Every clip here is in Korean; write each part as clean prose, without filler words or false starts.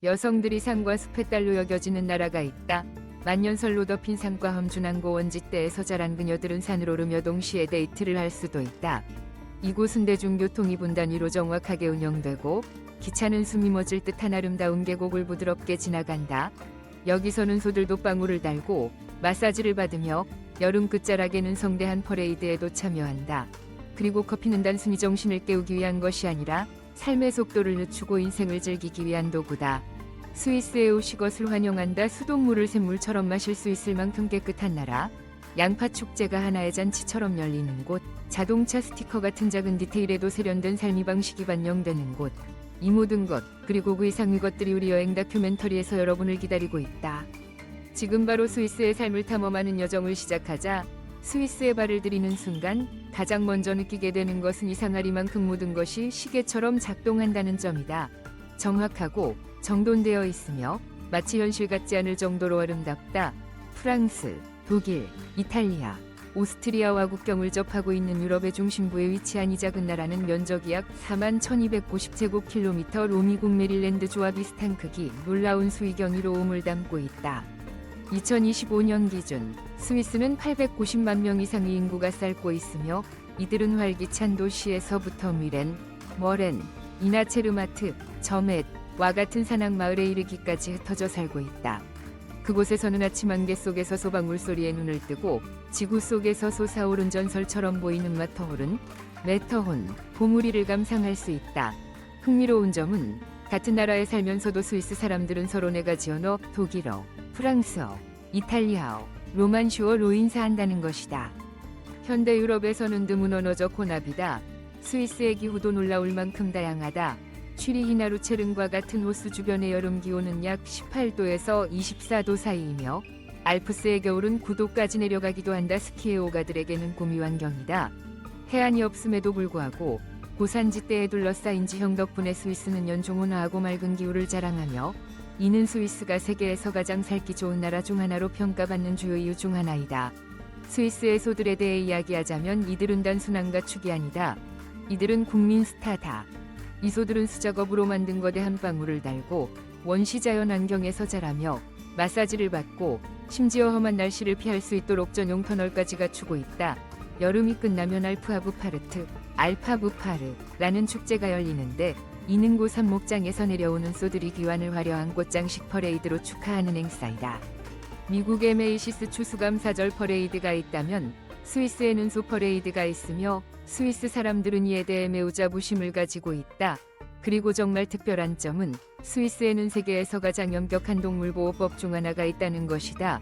여성들이 산과 숲의 딸로 여겨지는 나라가 있다. 만년설로 덮인 산과 험준한 고원지대에서 자란 그녀들은 산을 오르며 동시에 데이트를 할 수도 있다. 이곳은 대중교통이 분단 위로 정확하게 운영되고 기차는 숨이 멎을 듯한 아름다운 계곡을 부드럽게 지나간다. 여기서는 소들도 방울을 달고 마사지를 받으며 여름 끝자락에는 성대한 퍼레이드에도 참여한다. 그리고 커피는 단순히 정신을 깨우기 위한 것이 아니라 삶의 속도를 늦추고 인생을 즐기기 위한 도구다. 스위스에 오시 것을 환영한다. 수돗물을 샘물처럼 마실 수 있을 만큼 깨끗한 나라. 양파 축제가 하나의 잔치처럼 열리는 곳. 자동차 스티커 같은 작은 디테일에도 세련된 삶의 방식이 반영되는 곳. 이 모든 것, 그리고 그 이상의 것들이 우리 여행 다큐멘터리에서 여러분을 기다리고 있다. 지금 바로 스위스의 삶을 탐험하는 여정을 시작하자. 스위스에 발을 들이는 순간 가장 먼저 느끼게 되는 것은 이상하리만큼 모든 것이 시계처럼 작동한다는 점이다. 정확하고 정돈되어 있으며 마치 현실 같지 않을 정도로 아름답다. 프랑스, 독일, 이탈리아, 오스트리아와 국경을 접하고 있는 유럽의 중심부에 위치한 이 작은 나라는 면적이 약 41,290제곱킬로미터, 로미국 메릴랜드주와 비슷한 크기, 놀라운 수위 경이로움을 담고 있다. 2025년 기준 스위스는 890만 명 이상의 인구가 살고 있으며 이들은 활기찬 도시에서부터 미렌, 머렌, 이나체르마트, 저맷과 같은 산악 마을에 이르기까지 흩어져 살고 있다. 그곳에서는 아침 안개 속에서 소방울 소리에 눈을 뜨고 지구 속에서 솟아오른 전설처럼 보이는 매터혼, 보물이를 감상할 수 있다. 흥미로운 점은 같은 나라에 살면서도 스위스 사람들은 서로 네 가지 언어, 독일어, 프랑스어, 이탈리아어, 로만슈어 로인사한다는 것이다. 현대 유럽에서는 드문 언어적 혼합이다. 스위스의 기후도 놀라울 만큼 다양하다. 취리히나 루체른과 같은 호수 주변의 여름 기온은 약 18도에서 24도 사이이며 알프스의 겨울은 9도까지 내려가기도 한다. 스키의 오가들에게는 꿈이 환경이다. 해안이 없음에도 불구하고 고산지대에 둘러싸인 지형 덕분에 스위스는 연중 온화하고 맑은 기후를 자랑하며 이는 스위스가 세계에서 가장 살기 좋은 나라 중 하나로 평가받는 주요 이유 중 하나이다. 스위스의 소들에 대해 이야기하자면 이들은 단순한 가축이 아니다. 이들은 국민 스타다. 이 소들은 수작업으로 만든 거대 한 방울을 달고 원시자연 환경에서 자라며 마사지를 받고 심지어 험한 날씨를 피할 수 있도록 전용 터널까지 갖추고 있다. 여름이 끝나면 알파부파르라는 축제가 열리는데 이는 고산 목장에서 내려오는 소들이 귀환을 화려한 꽃장식 퍼레이드로 축하하는 행사이다. 미국의 메이시스 추수감사절 퍼레이드가 있다면 스위스에는 소 퍼레이드가 있으며 스위스 사람들은 이에 대해 매우 자부심을 가지고 있다. 그리고 정말 특별한 점은 스위스에는 세계에서 가장 엄격한 동물보호법 중 하나가 있다는 것이다.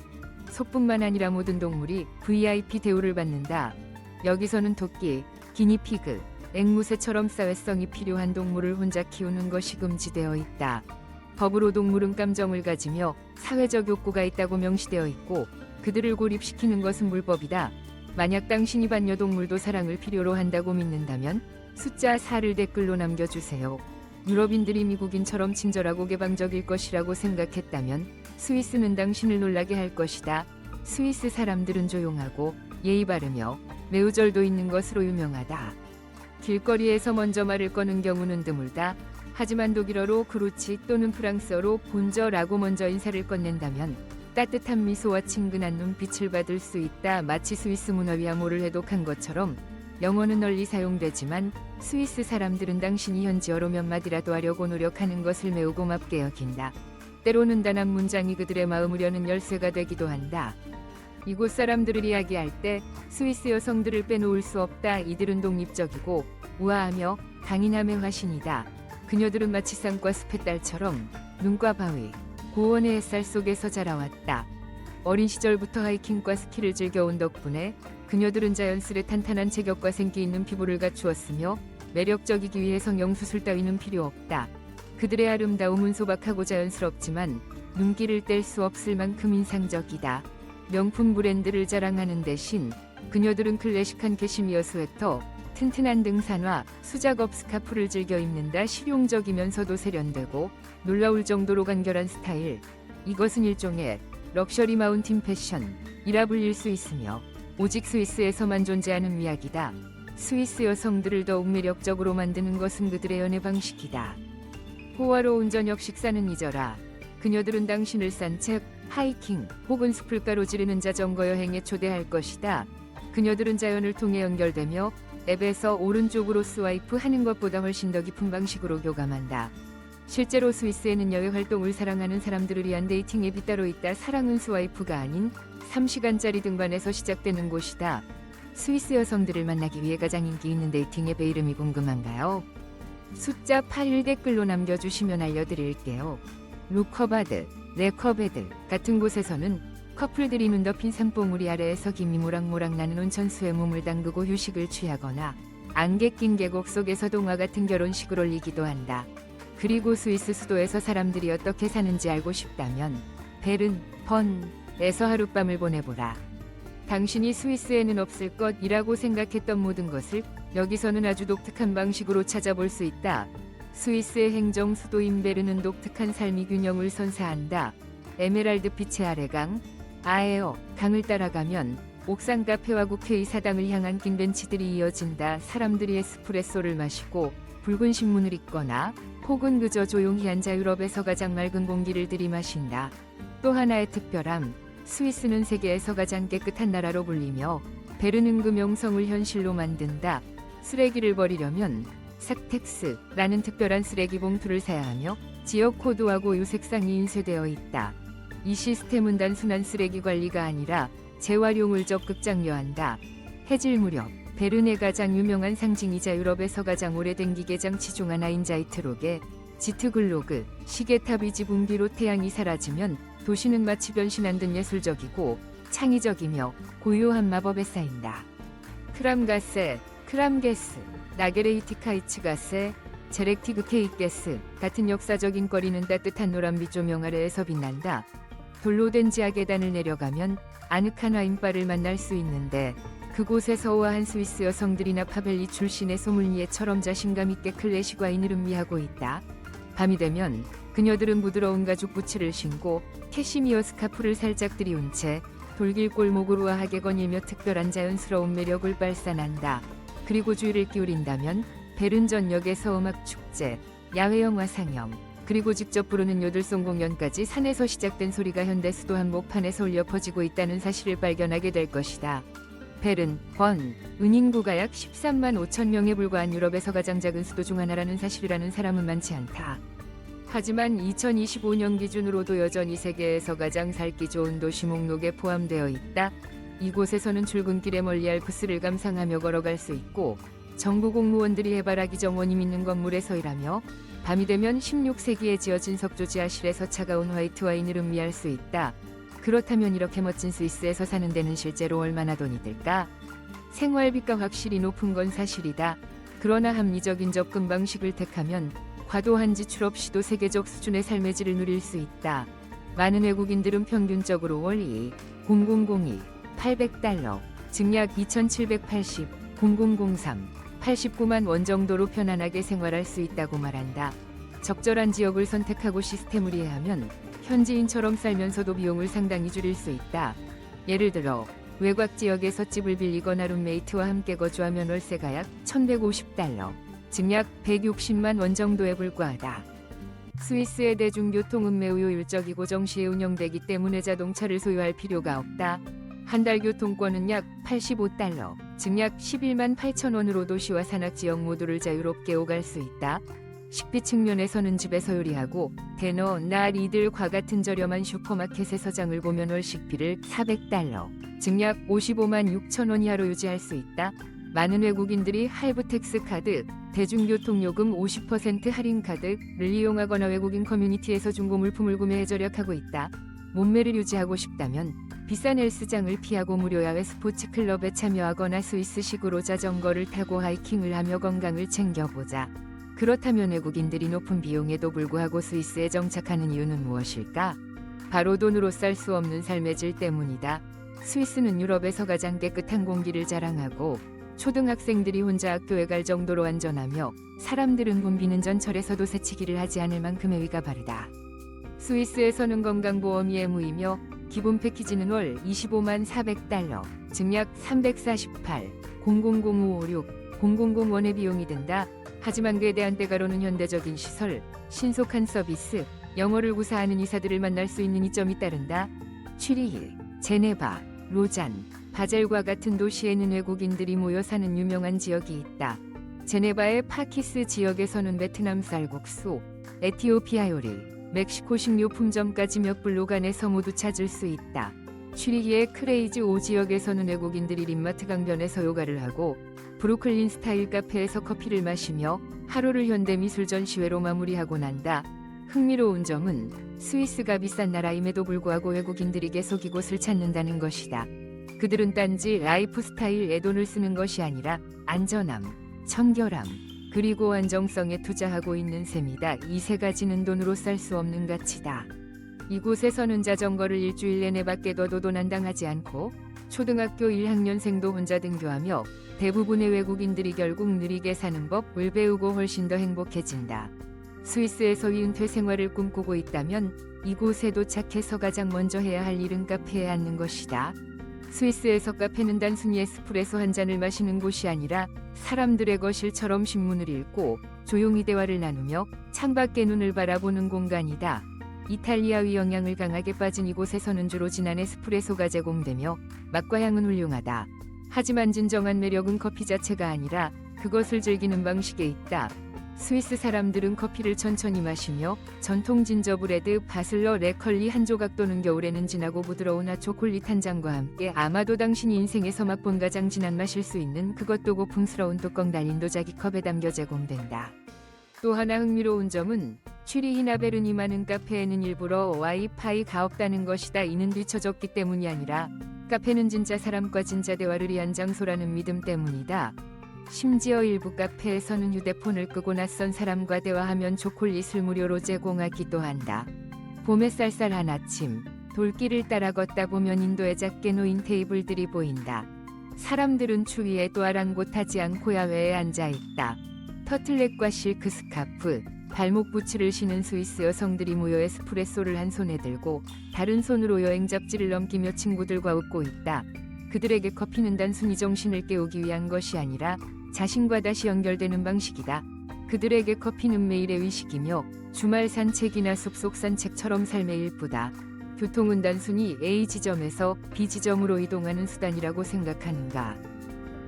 소뿐만 아니라 모든 동물이 VIP 대우를 받는다. 여기서는 토끼, 기니피그, 앵무새처럼 사회성이 필요한 동물을 혼자 키우는 것이 금지되어 있다. 법으로 동물은 감정을 가지며 사회적 욕구가 있다고 명시되어 있고 그들을 고립시키는 것은 불법이다. 만약 당신이 반려동물도 사랑을 필요로 한다고 믿는다면 숫자 4를 댓글로 남겨주세요. 유럽인들이 미국인처럼 친절하고 개방적일 것이라고 생각했다면 스위스는 당신을 놀라게 할 것이다. 스위스 사람들은 조용하고 예의 바르며 매우 절도 있는 것으로 유명하다. 길거리에서 먼저 말을 거는 경우는 드물다. 하지만 독일어로 그루치 또는 프랑스어로 본저라고 먼저 인사를 건넨다면 따뜻한 미소와 친근한 눈빛을 받을 수 있다. 마치 스위스 문화위 암호를 해독한 것처럼 영어는 널리 사용되지만 스위스 사람들은 당신이 현지어로 몇 마디라도 하려고 노력하는 것을 매우 고맙게 여긴다. 때로는 단 한 문장이 그들의 마음을 여는 열쇠가 되기도 한다. 이곳 사람들을 이야기할 때 스위스 여성들을 빼놓을 수 없다. 이들은 독립적이고 우아하며 강인함의 화신이다. 그녀들은 마치 산과 숲의 딸처럼 눈과 바위, 고원의 햇살 속에서 자라왔다. 어린 시절부터 하이킹과 스키를 즐겨온 덕분에 그녀들은 자연스레 탄탄한 체격과 생기 있는 피부를 갖추었으며 매력적이기 위해 성형수술 따위는 필요 없다. 그들의 아름다움은 소박하고 자연스럽지만 눈길을 뗄 수 없을 만큼 인상적이다. 명품 브랜드를 자랑하는 대신 그녀들은 클래식한 캐시미어 스웨터, 튼튼한 등산화, 수작업 스카프를 즐겨 입는다. 실용적이면서도 세련되고 놀라울 정도로 간결한 스타일. 이것은 일종의 럭셔리 마운틴 패션이라 불릴 수 있으며 오직 스위스에서만 존재하는 미학이다. 스위스 여성들을 더욱 매력적으로 만드는 것은 그들의 연애 방식이다. 호화로운 저녁 식사는 잊어라. 그녀들은 당신을 산책, 하이킹 혹은 숲을 가로지르는 자전거 여행에 초대할 것이다. 그녀들은 자연을 통해 연결되며 앱에서 오른쪽으로 스와이프 하는 것보다 훨씬 더 깊은 방식으로 교감한다. 실제로 스위스에는 야외 활동을 사랑하는 사람들을 위한 데이팅 앱이 따로 있다. 사랑은 스와이프가 아닌 3시간짜리 등반에서 시작되는 곳이다. 스위스 여성들을 만나기 위해 가장 인기 있는 데이팅 앱의 이름이 궁금한가요? 숫자 81 댓글로 남겨주시면 알려드릴게요. 루커바드, 레커베드 같은 곳에서는 커플들이 눈 덮인 산봉우리 아래에서 김이 모락모락 나는 온천수에 몸을 담그고 휴식을 취하거나 안개 낀 계곡 속에서 동화 같은 결혼식을 올리기도 한다. 그리고 스위스 수도에서 사람들이 어떻게 사는지 알고 싶다면 베른, 번에서 하룻밤을 보내보라. 당신이 스위스에는 없을 것이라고 생각했던 모든 것을 여기서는 아주 독특한 방식으로 찾아볼 수 있다. 스위스의 행정 수도인 베른은 독특한 삶의 균형을 선사한다. 에메랄드 빛의 아래강, 아에어 강을 따라가면 옥상 카페와 국회의 사당을 향한 긴 벤치들이 이어진다. 사람들이 에스프레소를 마시고 붉은 신문을 읽거나 혹은 그저 조용히 앉아 유럽에서 가장 맑은 공기를 들이마신다. 또 하나의 특별함, 스위스는 세계에서 가장 깨끗한 나라로 불리며 베른은 그 명성을 현실로 만든다. 쓰레기를 버리려면 삭텍스라는 특별한 쓰레기 봉투를 사야 하며 지역 코드하고 유색상이 인쇄되어 있다. 이 시스템은 단순한 쓰레기 관리가 아니라 재활용을 적극 장려한다. 해질 무렵 베른의 가장 유명한 상징이자 유럽에서 가장 오래된 기계장치 중 하나인 자이트로게 지트글로그 시계탑이 지붕 뒤로 태양이 사라지면 도시는 마치 변신한 듯 예술적이고 창의적이며 고요한 마법에 쌓인다. 크람가세, 크람게스, 나게레이티카이츠가세, 제렉티그케이게스 같은 역사적인 거리는 따뜻한 노란빛 조명 아래에서 빛난다. 돌로 된 지하 계단을 내려가면 아늑한 와인바를 만날 수 있는데 그곳에서 우아한 스위스 여성들이나 파벨리 출신의 소믈리에처럼 자신감 있게 클래식 와인을 음미하고 있다. 밤이 되면 그녀들은 부드러운 가죽 부츠를 신고 캐시미어 스카프를 살짝 들이운 채 돌길 골목으로 우아하게 거닐며 특별한 자연스러운 매력을 발산한다. 그리고 주의를 기울인다면 베른 전역에서 음악 축제, 야외 영화 상영, 그리고 직접 부르는 요들송 공연까지 산에서 시작된 소리가 현대 수도 한복판에서 울려 퍼지고 있다는 사실을 발견하게 될 것이다. 베른, 은인구가 약 13만 5천 명에 불과한 유럽에서 가장 작은 수도 중 하나라는 사실을 아는 사람은 많지 않다. 하지만 2025년 기준으로도 여전히 세계에서 가장 살기 좋은 도시 목록에 포함되어 있다. 이곳에서는 출근길에 멀리 알프스를 감상하며 걸어갈 수 있고 정부 공무원들이 해바라기 정원임 있는 건물에서 일하며 밤이 되면 16세기에 지어진 석조 지하실에서 차가운 화이트 와인을 음미할 수 있다. 그렇다면 이렇게 멋진 스위스에서 사는 데는 실제로 얼마나 돈이 들까? 생활비가 확실히 높은 건 사실이다. 그러나 합리적인 접근 방식을 택하면 과도한 지출 없이도 세계적 수준의 삶의 질을 누릴 수 있다. 많은 외국인들은 평균적으로 월 0002 $800, 즉 약 2780, 0003, 89만 원 정도로 편안하게 생활할 수 있다고 말한다. 적절한 지역을 선택하고 시스템을 이해하면 현지인처럼 살면서도 비용을 상당히 줄일 수 있다. 예를 들어 외곽 지역에서 집을 빌리거나 룸메이트와 함께 거주하면 월세가 약 $1150, 즉 약 160만 원 정도에 불과하다. 스위스의 대중교통은 매우 효율적이고 정시에 운영되기 때문에 자동차를 소유할 필요가 없다. 한 달 교통권은 약 $85, 즉 약 11만 8천 원으로 도시와 산악지역 모두를 자유롭게 오갈 수 있다. 식비 측면에서는 집에서 요리하고 데너, 리들과 같은 저렴한 슈퍼마켓에서 장을 보면 월 식비를 $400, 즉 약 55만 6천 원 이하로 유지할 수 있다. 많은 외국인들이 할브텍스 카드, 대중교통요금 50% 할인 카드를 이용하거나 외국인 커뮤니티에서 중고 물품을 구매해 절약하고 있다. 몸매를 유지하고 싶다면 비싼 헬스장을 피하고 무료 야외 스포츠 클럽에 참여하거나 스위스식으로 자전거를 타고 하이킹을 하며 건강을 챙겨보자. 그렇다면 외국인들이 높은 비용에도 불구하고 스위스에 정착하는 이유는 무엇일까? 바로 돈으로 쌀 수 없는 삶의 질 때문이다. 스위스는 유럽에서 가장 깨끗한 공기를 자랑하고 초등학생들이 혼자 학교에 갈 정도로 안전하며 사람들은 돈 비는 전철에서도 새치기를 하지 않을 만큼 의위가 바르다. 스위스에서는 건강보험이 의무이며 기본 패키지는 월 $25만 400, 즉 약 348, 000556, 0001의 비용이 든다. 하지만 그에 대한 때가로는 현대적인 시설, 신속한 서비스, 영어를 구사하는 이사들을 만날 수 있는 이점이 따른다. 취리히, 제네바, 로잔, 바젤과 같은 도시에는 외국인들이 모여 사는 유명한 지역이 있다. 제네바의 파키스 지역에서는 베트남 쌀국수, 에티오피아 요리, 멕시코 식료품점까지 몇 블록 안에서 모두 찾을 수 있다. 취리히의 크레이지 오 지역에서는 외국인들이 림마트 강변에서 요가를 하고 브루클린 스타일 카페에서 커피를 마시며 하루를 현대미술 전시회로 마무리하고 난다. 흥미로운 점은 스위스가 비싼 나라임에도 불구하고 외국인들이 계속 이곳을 찾는다는 것이다. 그들은 단지 라이프 스타일에 돈을 쓰는 것이 아니라 안전함, 청결함, 그리고 안정성에 투자하고 있는 셈이다. 이 세 가지는 돈으로 살 수 없는 가치다. 이곳에서는 자전거를 일주일 내내 밖에 둬도 도난당하지 않고 초등학교 1학년생도 혼자 등교하며 대부분의 외국인들이 결국 느리게 사는 법을 배우고 훨씬 더 행복해진다. 스위스에서 은퇴 생활을 꿈꾸고 있다면 이곳에 도착해서 가장 먼저 해야 할 일은 카페에 앉는 것이다. 스위스에서 카페는 단순히 에스프레소 한 잔을 마시는 곳이 아니라 사람들의 거실처럼 신문을 읽고 조용히 대화를 나누며 창밖의 눈을 바라보는 공간이다. 이탈리아의 영향을 강하게 빠진 이곳에서는 주로 진한 에스프레소가 제공되며 맛과 향은 훌륭하다. 하지만 진정한 매력은 커피 자체가 아니라 그것을 즐기는 방식에 있다. 스위스 사람들은 커피를 천천히 마시며 전통 진저브레드, 바슬러, 레컬리 한 조각 또는 겨울에는 진하고 부드러운 핫초콜릿 한 잔과 함께 아마도 당신이 인생에서 맛본 가장 진한 마실 수 있는 그것도 고풍스러운 뚜껑 달린 도자기 컵에 담겨 제공된다. 또 하나 흥미로운 점은 취리히나 베른이 많은 카페에는 일부러 와이파이가 없다는 것이다. 이는 뒤처졌기 때문이 아니라 카페는 진짜 사람과 진짜 대화를 위한 장소라는 믿음 때문이다. 심지어 일부 카페에서는 휴대폰을 끄고 낯선 사람과 대화하면 초콜릿을 무료로 제공하기도 한다. 봄의 쌀쌀한 아침, 돌길을 따라 걷다 보면 인도에 작게 놓인 테이블들이 보인다. 사람들은 추위에 또 아랑곳하지 않고 야외에 앉아있다. 터틀넥과 실크 스카프, 발목 부츠를 신은 스위스 여성들이 모여 에스프레소를 한 손에 들고 다른 손으로 여행 잡지를 넘기며 친구들과 웃고 있다. 그들에게 커피는 단순히 정신을 깨우기 위한 것이 아니라 자신과 다시 연결되는 방식이다. 그들에게 커피는 매일의 의식이며 주말 산책이나 숲속 산책처럼 삶의 일부다. 교통은 단순히 A 지점에서 B 지점으로 이동하는 수단이라고 생각하는가?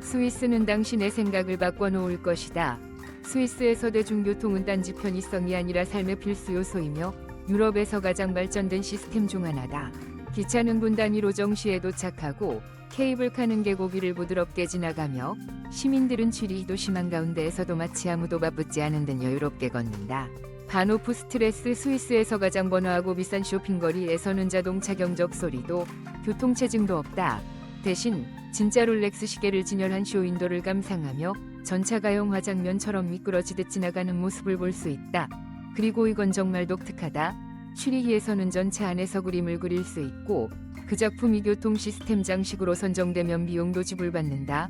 스위스는 당신의 생각을 바꿔놓을 것이다. 스위스에서 대중교통은 단지 편의성이 아니라 삶의 필수 요소이며 유럽에서 가장 발전된 시스템 중 하나다. 기차는 분 단위로 정시에 도착하고 케이블카는 계곡 위를 부드럽게 지나가며 시민들은 취리히도 심한 가운데에서도 마치 아무도 바쁘지 않은 듯 여유롭게 걷는다. 바노프 스트레스 스위스에서 가장 번화하고 비싼 쇼핑거리에서는 자동차 경적 소리도 교통체증도 없다. 대신 진짜 롤렉스 시계를 진열한 쇼윈도를 감상하며 전차가 영화 장면처럼 미끄러지듯 지나가는 모습을 볼 수 있다. 그리고 이건 정말 독특하다. 취리히에서는 전차 안에서 그림을 그릴 수 있고 그 작품이 교통 시스템 장식으로 선정되면 비용도 지불받는다.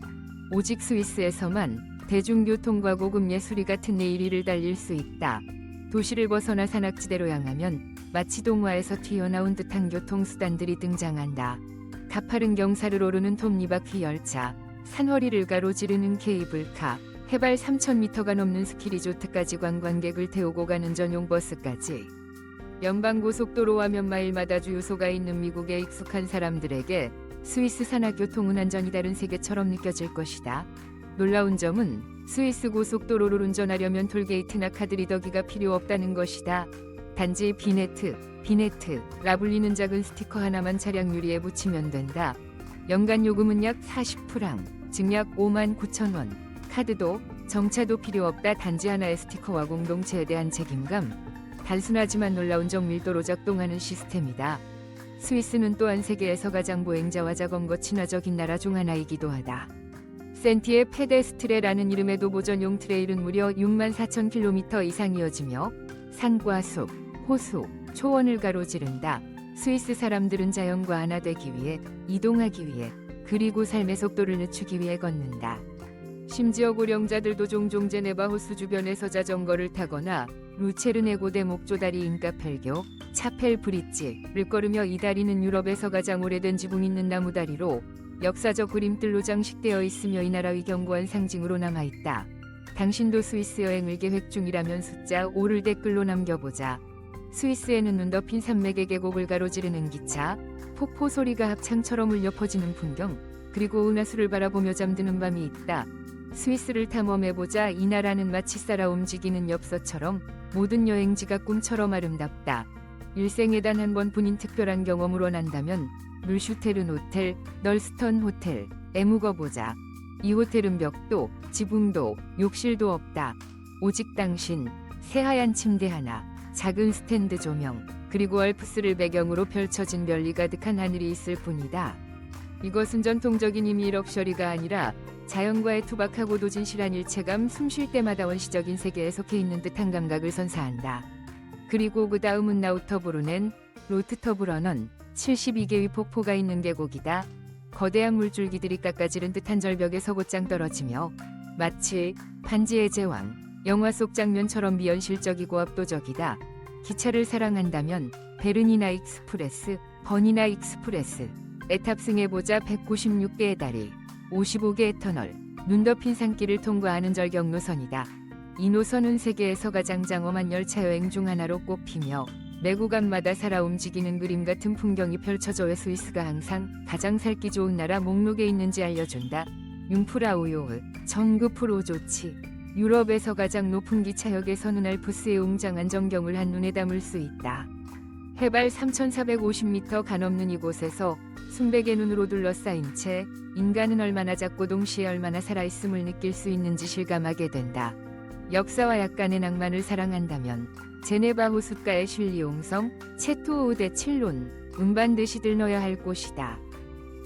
오직 스위스에서만 대중교통과 고급 예술이 같은 내 1위를 달릴 수 있다. 도시를 벗어나 산악지대로 향하면 마치 동화에서 튀어나온 듯한 교통수단들이 등장한다. 가파른 경사를 오르는 톱니바퀴 열차, 산허리를 가로지르는 케이블카, 해발 3,000m가 넘는 스키 리조트까지 관광객을 태우고 가는 전용 버스까지. 연방고속도로와 몇 마일마다 주유소가 있는 미국에 익숙한 사람들에게 스위스 산악교통은 완전히 다른 세계처럼 느껴질 것이다. 놀라운 점은 스위스 고속도로를 운전하려면 톨게이트나 카드리더기가 필요 없다는 것이다. 단지 비네트라 불리는 작은 스티커 하나만 차량 유리에 붙이면 된다. 연간 요금은 약 40프랑, 즉 약 59,000원. 카드도 정차도 필요 없다. 단지 하나의 스티커와 공동체에 대한 책임감. 단순하지만 놀라운 정밀도로 작동하는 시스템이다. 스위스는 또한 세계에서 가장 보행자와 자전거 친화적인 나라 중 하나이기도 하다. 센티의 페데스트레라는 이름의 도보전용 트레일은 무려 64,000km 이상 이어지며 산과 숲, 호수, 초원을 가로지른다. 스위스 사람들은 자연과 하나 되기 위해, 이동하기 위해, 그리고 삶의 속도를 늦추기 위해 걷는다. 심지어 고령자들도 종종 제네바 호수 주변에서 자전거를 타거나 루체르네 고대 목조다리 인카펠교, 차펠 브릿지를 걸으며 이 다리는 유럽에서 가장 오래된 지붕 있는 나무다리로 역사적 그림들로 장식되어 있으며 이 나라의 견고한 상징으로 남아있다. 당신도 스위스 여행을 계획 중이라면 숫자 5를 댓글로 남겨보자. 스위스에는 눈 덮인 산맥의 계곡을 가로지르는 기차, 폭포 소리가 합창처럼 울려 퍼지는 풍경, 그리고 은하수를 바라보며 잠드는 밤이 있다. 스위스를 탐험해보자. 이 나라는 마치 살아 움직이는 엽서처럼 모든 여행지가 꿈처럼 아름답다. 일생에 단 한 번뿐인 특별한 경험을 원한다면 룰슈테른 호텔, 널스턴 호텔에 묵어보자. 이 호텔은 벽도, 지붕도, 욕실도 없다. 오직 당신, 새하얀 침대 하나, 작은 스탠드 조명, 그리고 알프스를 배경으로 펼쳐진 별이 가득한 하늘이 있을 뿐이다. 이것은 전통적인 이미 럭셔리가 아니라 자연과의 투박하고도 진실한 일체감, 숨 쉴 때마다 원시적인 세계에 속해 있는 듯한 감각을 선사한다. 그리고 그 다음은 나우터브루넨, 로트터브러넌, 72개의 폭포가 있는 계곡이다. 거대한 물줄기들이 깎아지른 듯한 절벽에서 곧장 떨어지며 마치 반지의 제왕, 영화 속 장면처럼 비현실적이고 압도적이다. 기차를 사랑한다면 베르니나 익스프레스, 버니나 익스프레스에 탑승해보자. 196개의 다리, 55개의 터널, 눈 덮인 산길을 통과하는 절경 노선이다. 이 노선은 세계에서 가장 장엄한 열차 여행 중 하나로 꼽히며 매 구간마다 살아 움직이는 그림 같은 풍경이 펼쳐져 스위스가 항상 가장 살기 좋은 나라 목록에 있는지 알려준다. 융프라우요흐, 정급프로조치. 유럽에서 가장 높은 기차역에서는 알프스의 웅장한 전경을 한눈에 담을 수 있다. 해발 3,450m 가넘는 이곳에서 순백의 눈으로 둘러싸인 채 인간은 얼마나 작고 동시에 얼마나 살아있음을 느낄 수 있는지 실감하게 된다. 역사와 약간의 낭만을 사랑한다면 제네바 호숫가의 슐리옹성, 체투오우데 칠론, 반드시 들러야 할 곳이다.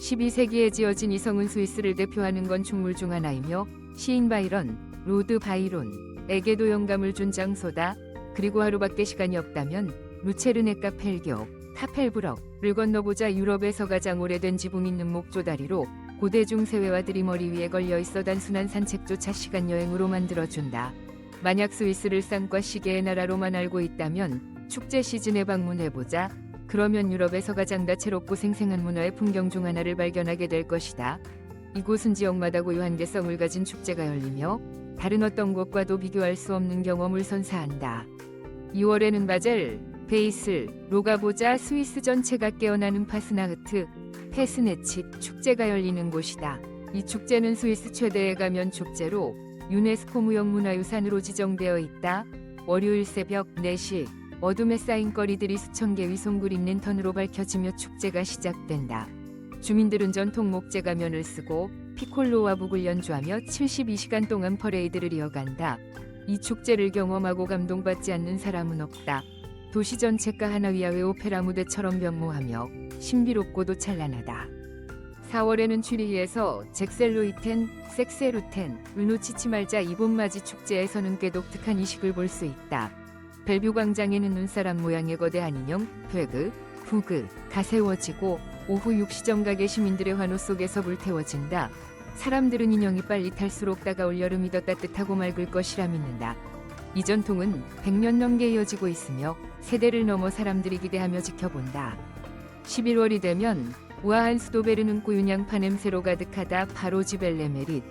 12세기에 지어진 이 성은 스위스를 대표하는 건축물 중 하나이며 시인 바이런, 로드 바이론에게도 영감을 준 장소다. 그리고 하루밖에 시간이 없다면 루체르네카 펠교, 카펠브럭을 건너보자. 유럽에서 가장 오래된 지붕 있는 목조다리로 고대 중세회화들이 머리 위에 걸려있어 단순한 산책조차 시간 여행으로 만들어준다. 만약 스위스를 쌍과 시계의 나라로만 알고 있다면 축제 시즌에 방문해보자. 그러면 유럽에서 가장 다채롭고 생생한 문화의 풍경 중 하나를 발견하게 될 것이다. 이곳은 지역마다 고유한 개성을 가진 축제가 열리며 다른 어떤 곳과도 비교할 수 없는 경험을 선사한다. 2월에는 바젤, 베이슬, 로가보자. 스위스 전체가 깨어나는 파스나흐트, 페스네치 축제가 열리는 곳이다. 이 축제는 스위스 최대의 가면 축제로 유네스코 무형문화유산으로 지정되어 있다. 월요일 새벽 4시 어둠에 쌓인 거리들이 수천 개의 송그림 랜턴으로 밝혀지며 축제가 시작된다. 주민들은 전통 목재 가면을 쓰고 피콜로와 북을 연주하며 72시간 동안 퍼레이드를 이어간다. 이 축제를 경험하고 감동받지 않는 사람은 없다. 도시 전체가 하나위아의 오페라 무대처럼 변모하며 신비롭고도 찬란하다. 4월에는 취리히에서 잭셀로이텐, 섹세루텐을 놓치지 말자. 이본맞이 축제에서는 꽤 독특한 이식을 볼 수 있다. 벨뷰 광장에는 눈사람 모양의 거대한 인형, 베그, 부그가 세워지고 오후 6시 정각에 시민들의 환호 속에서 불태워진다. 사람들은 인형이 빨리 탈수록 다가올 여름이 더 따뜻하고 맑을 것이라 믿는다. 이 전통은 100년 넘게 이어지고 있으며 세대를 넘어 사람들이 기대하며 지켜본다. 11월이 되면 우아한 수도 베르는 꾸윤 양파 냄새로 가득하다. 바로 지벨레마릿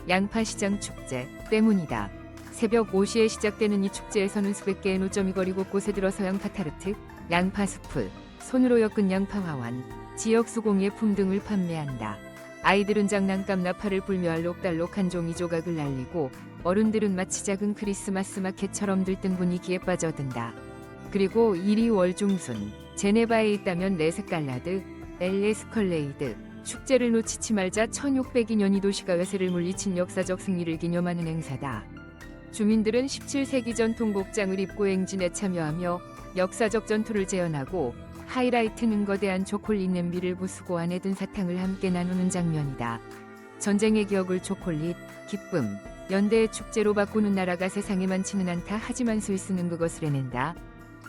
양파시장 축제 때문이다. 새벽 5시에 시작되는 이 축제에서는 수백 개의 노점이 거리 곳곳에 들어서 양파 타르트, 양파 수프, 손으로 엮은 양파 화환, 지역 수공예품 등을 판매한다. 아이들은 장난감 나팔을 불며 알록달록한 종이 조각을 날리고 어른들은 마치 작은 크리스마스 마켓처럼 들뜬 분위기에 빠져든다. 그리고 1위 월 중순 제네바에 있다면 레스칼라드, 엘레스컬레이드 축제를 놓치지 말자. 1602년 이 도시가 외세를 물리친 역사적 승리를 기념하는 행사다. 주민들은 17세기 전통 복장을 입고 행진에 참여하며 역사적 전투를 재현하고 하이라이트는 거대한 초콜릿 냄비를 부수고 안에 든 사탕을 함께 나누는 장면이다. 전쟁의 기억을 초콜릿, 기쁨, 연대의 축제로 바꾸는 나라가 세상에 많지는 않다. 하지만 스위스는 그것을 해낸다.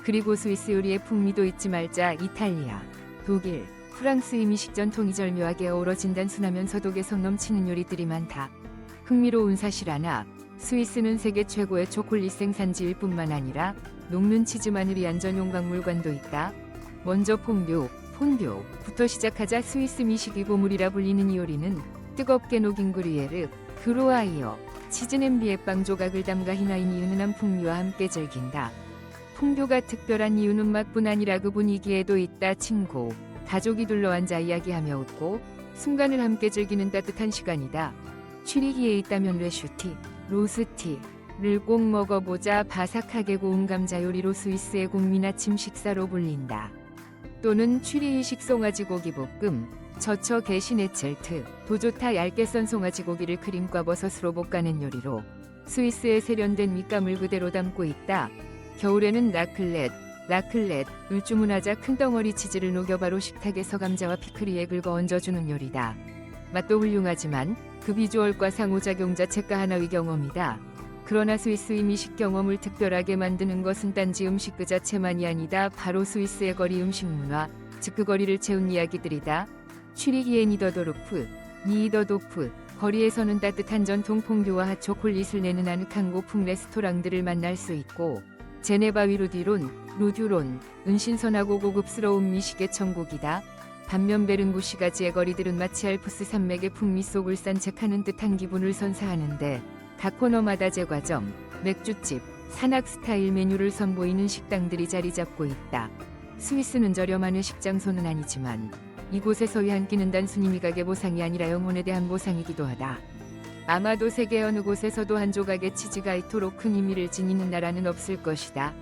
그리고 스위스 요리의 풍미도 잊지 말자. 이탈리아, 독일, 프랑스 이미식 전통이 절묘하게 어우러진 단순하면서도 개성 넘치는 요리들이 많다. 흥미로운 사실 하나, 스위스는 세계 최고의 초콜릿 생산지일 뿐만 아니라 녹는 치즈만을 위한 전용 박물관도 있다. 먼저 퐁듀부터 시작하자. 스위스 미식의 보물이라 불리는 이 요리는 뜨겁게 녹인 그리에르, 그로아이어, 치즈 냄비에 빵 조각을 담가 희나인 이유는 풍미와 함께 즐긴다. 풍교가 특별한 이유는 맛뿐 아니라 그 분위기에도 있다. 친구, 가족이 둘러앉아 이야기하며 웃고 순간을 함께 즐기는 따뜻한 시간이다. 취리기에 있다면 레슈티, 로스티를 꼭 먹어보자. 바삭하게 고운 감자 요리로 스위스의 국민 아침 식사로 불린다. 또는 취리이식 송아지 고기 볶음, 저처 게시네첼트, 도조타 얇게 썬 송아지 고기를 크림과 버섯으로 볶아낸 요리로 스위스의 세련된 밑감을 그대로 담고 있다. 겨울에는 라클렛을 주문하자 큰 덩어리 치즈를 녹여 바로 식탁에서 감자와 피클 위에 긁어 얹어주는 요리다. 맛도 훌륭하지만 그 비주얼과 상호작용 자체가 하나의 경험이다. 그러나 스위스의 미식 경험을 특별하게 만드는 것은 단지 음식 그 자체만이 아니다. 바로 스위스의 거리 음식 문화, 즉 그 거리를 채운 이야기들이다. 취리기의 니더도프, 거리에서는 따뜻한 전통 퐁듀와 핫초콜릿을 내는 아늑한 고풍 레스토랑들을 만날 수 있고, 제네바위 루듀론은 신선하고 고급스러운 미식의 천국이다. 반면 베른구시가지의 거리들은 마치 알프스 산맥의 풍미 속을 산책하는 듯한 기분을 선사하는데, 각 코너마다 제과점, 맥주집, 산악 스타일 메뉴를 선보이는 식당들이 자리 잡고 있다. 스위스는 저렴한 외식 장소는 아니지만 이곳에서의 한 끼는 단순히 미각의 보상이 아니라 영혼에 대한 보상이기도 하다. 아마도 세계 어느 곳에서도 한 조각의 치즈가 이토록 큰 의미를 지니는 나라는 없을 것이다.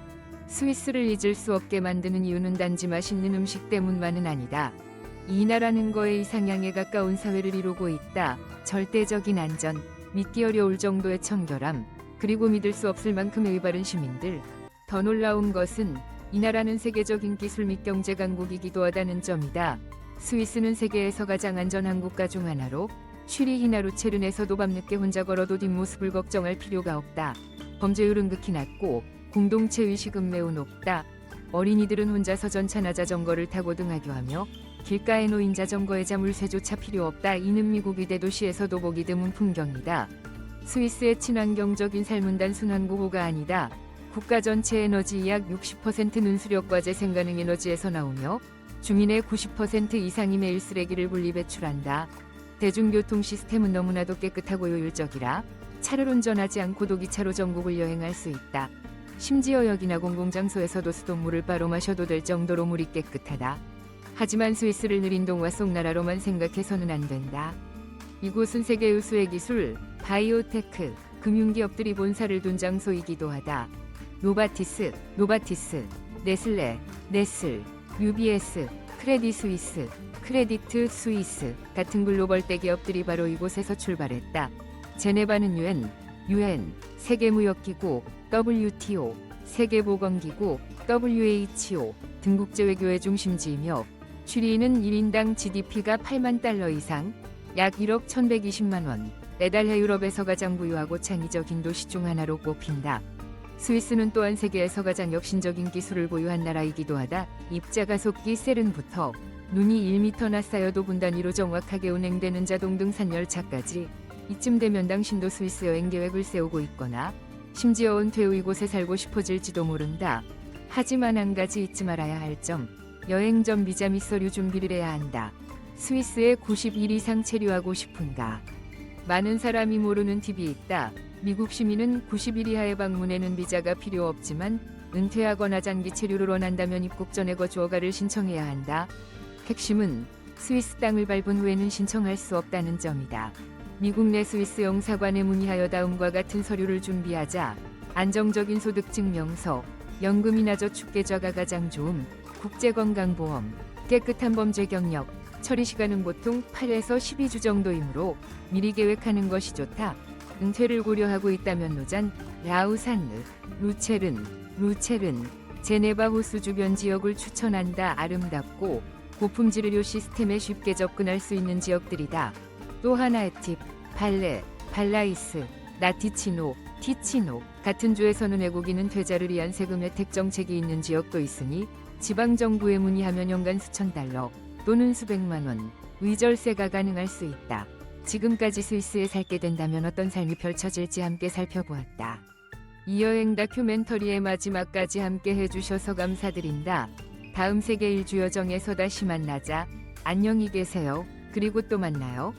스위스를 잊을 수 없게 만드는 이유는 단지 맛있는 음식 때문만은 아니다. 이 나라는 거의 이상향에 가까운 사회를 이루고 있다. 절대적인 안전, 믿기 어려울 정도의 청결함, 그리고 믿을 수 없을 만큼의 바른 시민들. 더 놀라운 것은 이 나라는 세계적 인기 술 및 경제 강국이기도 하다는 점이다. 스위스는 세계에서 가장 안전한 국가 중 하나로 취리히나루체른에서도 밤늦게 혼자 걸어도 뒷모습을 걱정할 필요가 없다. 범죄율은 극히 낮고 공동체 의식은 매우 높다. 어린이들은 혼자서 전차나 자전거를 타고 등하교하며 길가에 놓인 자전거에 자물쇠조차 필요 없다. 이는 미국의 대도시에서도 보기 드문 풍경이다. 스위스의 친환경적인 삶은 단순 항구호가 아니다. 국가 전체 에너지 약 60%는 수력과 재생가능 에너지에서 나오며 주민의 90% 이상이 매일 쓰레기를 분리 배출한다. 대중교통 시스템은 너무나도 깨끗하고 효율적이라 차를 운전하지 않고도 기차로 전국을 여행할 수 있다. 심지어 역이나 공공장소에서도 수돗물을 바로 마셔도 될 정도로 물이 깨끗하다. 하지만 스위스를 느린 동화 속 나라로만 생각해서는 안 된다. 이곳은 세계 유수의 기술, 바이오테크, 금융기업들이 본사를 둔 장소이기도 하다. 노바티스, 네슬, UBS, 크레디트 스위스 같은 글로벌 대기업들이 바로 이곳에서 출발했다. 제네바는 UN, 세계무역기구, WTO, 세계보건기구, WHO 등 국제외교의 중심지이며 취리히는 1인당 GDP가 8만 달러 이상, 약 1억 1120만 원, 매달해 유럽에서 가장 부유하고 창의적인 도시 중 하나로 꼽힌다. 스위스는 또한 세계에서 가장 혁신적인 기술을 보유한 나라이기도 하다. 입자가속기 세른부터 눈이 1m나 쌓여도 분 단위로 정확하게 운행되는 자동 등산 열차까지 이쯤 되면 당신도 스위스 여행 계획을 세우고 있거나 심지어 은퇴 후 이곳에 살고 싶어질지도 모른다. 하지만 한 가지 잊지 말아야 할 점, 여행 전 비자 및 서류 준비를 해야 한다. 스위스에 90일 이상 체류하고 싶은가? 많은 사람이 모르는 팁이 있다. 미국 시민은 90일 이하의 방문에는 비자가 필요 없지만 은퇴하거나 장기 체류를 원한다면 입국 전에 거주허가를 신청해야 한다. 핵심은 스위스 땅을 밟은 후에는 신청할 수 없다는 점이다. 미국 내 스위스 영사관에 문의하여 다음과 같은 서류를 준비하자. 안정적인 소득증명서, 연금이나 저축계좌가 가장 좋음, 국제건강보험, 깨끗한 범죄 경력, 처리 시간은 보통 8에서 12주 정도이므로 미리 계획하는 것이 좋다. 은퇴를 고려하고 있다면 노잔, 라우산느, 루체른, 제네바 호수 주변 지역을 추천한다. 아름답고 고품질 의료 시스템에 쉽게 접근할 수 있는 지역들이다. 또 하나의 팁, 발라이스, 티치노 같은 주에서는 외국인은 퇴자를 위한 세금 혜택 정책이 있는 지역도 있으니 지방정부에 문의하면 연간 수천 달러 또는 수백만 원 위절세가 가능할 수 있다. 지금까지 스위스에 살게 된다면 어떤 삶이 펼쳐질지 함께 살펴보았다. 이 여행 다큐멘터리의 마지막까지 함께 해주셔서 감사드린다. 다음 세계 일주 여정에서 다시 만나자. 안녕히 계세요. 그리고 또 만나요.